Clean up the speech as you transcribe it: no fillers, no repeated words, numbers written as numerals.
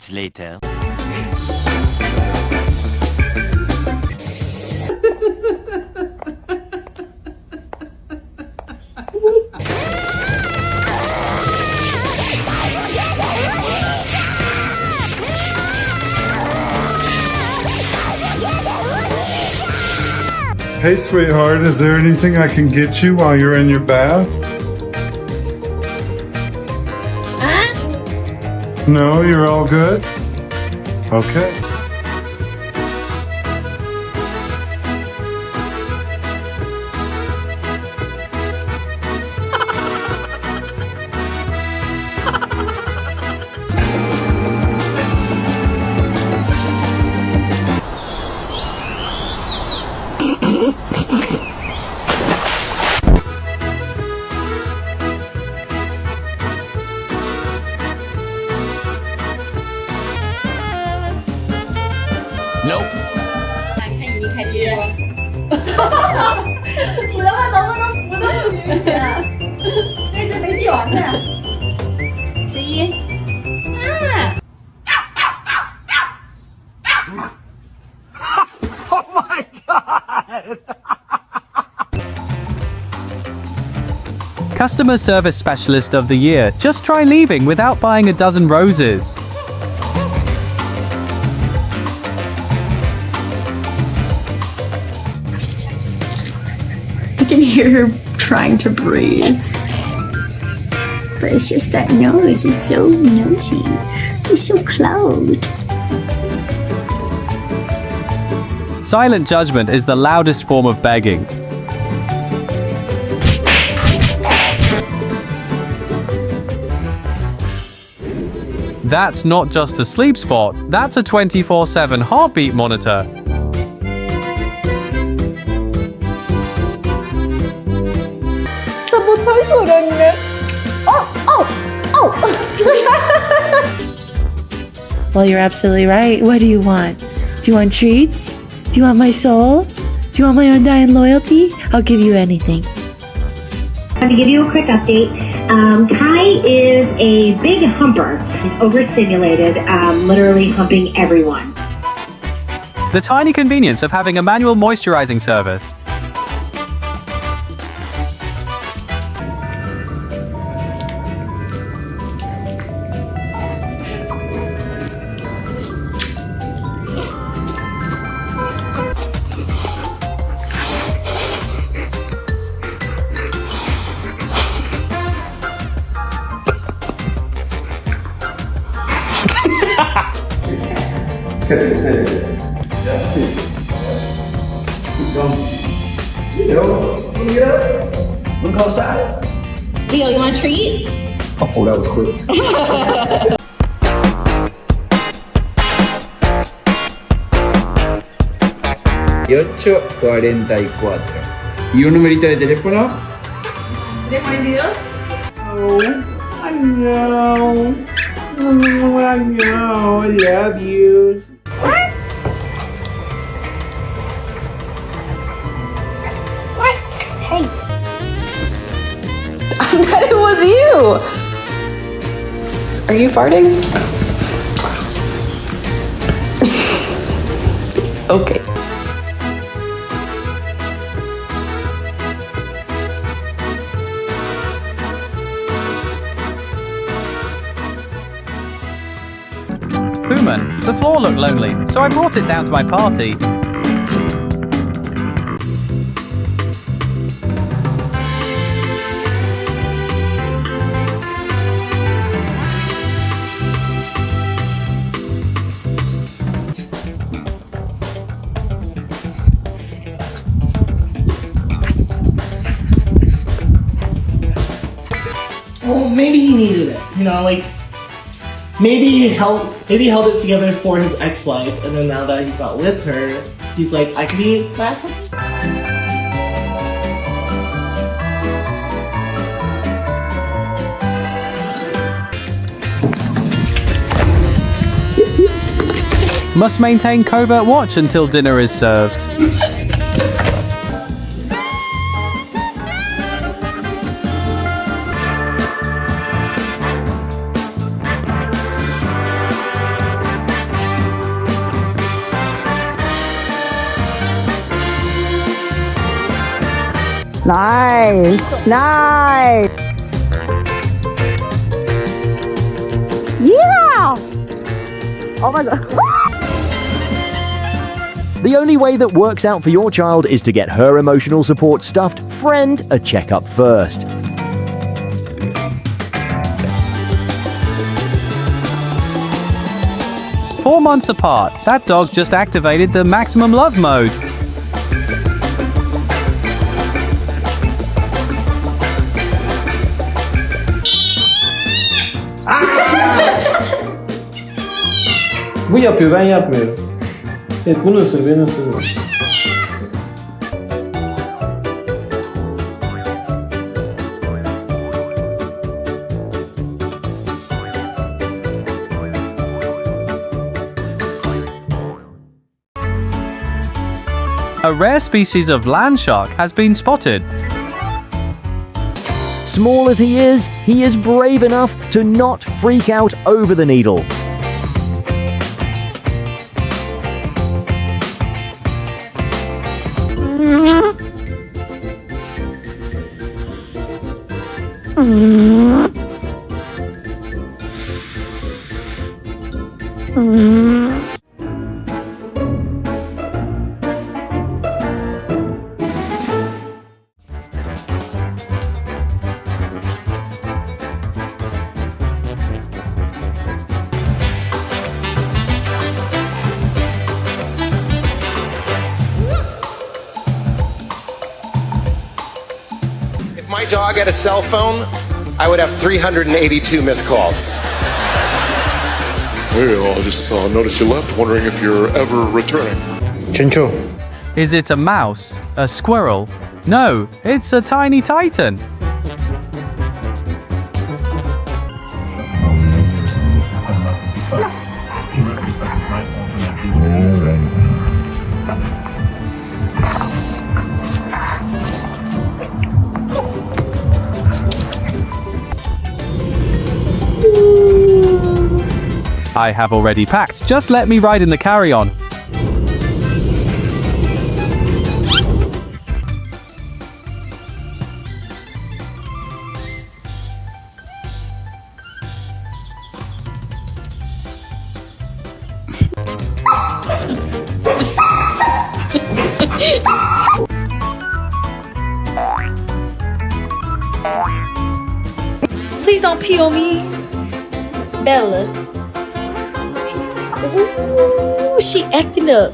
minutes later. Hey, sweetheart, is there anything I can get you while you're in your bath? No, you're all good? Okay. Nope. 看一看一，你他妈能不能不那么明显？这是没剃完的。11，啊！ Oh my god! Customer Service Specialist of the Year. Just try leaving without buying a dozen roses. I can hear her trying to breathe. But it's just that nose is so nosy. It's so close. Silent judgment is the loudest form of begging. That's not just a sleep spot, that's a 24/7 heartbeat monitor. 사보타지 오렸네. Well, you're absolutely right. What do you want? Do you want treats? Do you want my soul? Do you want my undying loyalty? I'll give you anything. To give you a quick update, Kai is a big humper. He's overstimulated, literally humping everyone. The tiny convenience of having a manual moisturizing service. Leo, you want a treat? Oh, that was quick. 8:44. ¿Y un numerito de teléfono? 342. Oh, I know. Oh, I know. I love you. I bet it was you! Are you farting? Okay. Human, the floor looked lonely, so I brought it down to my party. Well, maybe he needed it. You know, like maybe he held it together for his ex-wife, and then now that he's not with her, he's like, I can be back. Must maintain covert watch until dinner is served. Nice. Nice. Yeah. Oh my god. The only way that works out for your child is to get her emotional support stuffed friend a checkup first. Four months apart, that dog just activated the maximum love mode. Bu yapıyor, ben yapmıyorum. Evet, bunu ısır, beni ısırma. A rare species of land shark has been spotted. Small as he is brave enough to not freak out over the needle. If my dog had a cell phone, I would have 382 missed calls. Well, I just noticed you left, wondering if you're ever returning. Chincho. Is it a mouse? A squirrel? No, it's a tiny titan. I have already packed. Just let me ride in the carry-on. Please don't pee on me. Bella. Ooh, she acting up.